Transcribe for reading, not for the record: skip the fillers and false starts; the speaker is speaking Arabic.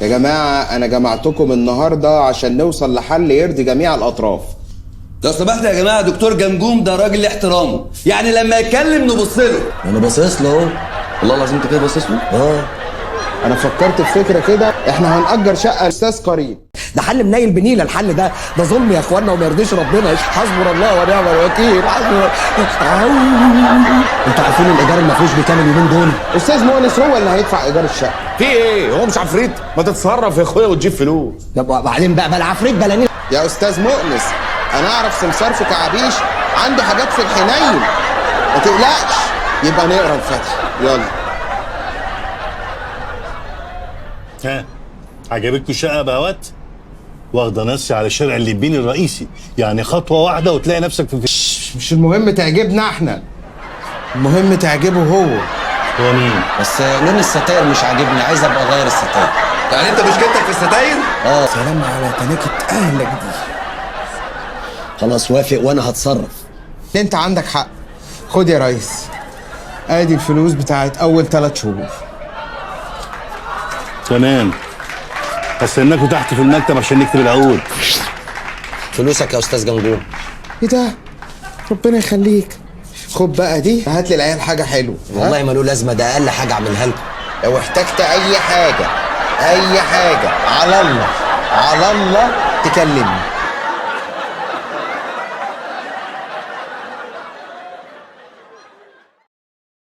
يا جماعة أنا جمعتكم النهاردة عشان نوصل لحل يرضي جميع الأطراف. لو سمحت يا جماعه، دكتور جمجوم ده راجل احترامه، يعني لما يتكلم نبص له. انا باصص له اهو. والله العظيم انت كده باصص له؟ أنا فكرت في فكرة كده، إحنا هنأجر شقة أستاذ قريب. ده حل منيل بنيله الحل ده ظلم يا اخوانا وما يرضيش ربنا. حسبنا الله ونعم الوكيل. انتوا عارفين الايجار المفروش بكام اليومين دول؟ أستاذ مؤنس هو اللي هيدفع إيجار الشقة. في ايه؟ هو مش عفريت؟ ما تتصرف يا اخويا وتجيب فلوس. بعدين بقى العفريت بلانين. يا أستاذ مؤنس أنا أعرف سمسار في كعبيش عنده حاجات في الحنين، ما تقلقش. يبقى نقرا الفاتحة يلا. ها عجبتكم الشقه يا بهوات؟ واخده نصي على شارع الليبيني الرئيسي، يعني خطوه واحده وتلاقي نفسك في مش المهم تعجبنا احنا، المهم تعجبه هو. هو مين؟ بس لون الستاير مش عاجبني، عايز ابقى اغير الستاير. يعني انت مشكلتك في الستاير؟ سلام على تناكة أهلك دي. خلاص وافق وانا هتصرف. أنت عندك حق. خد يا ريس، ادي الفلوس بتاعت أول 3 شهور. تمام، هستناكوا تحت في المكتب عشان نكتب العقود. فلوسك يا استاذ جمجوم. إيه ده؟ ربنا يخليك. خد بقى دي، هات لي العيال حاجة حلوة. والله ما له لازمه، ده اقل حاجه اعملها لكم. لو احتجت أي حاجة على الله تكلمني.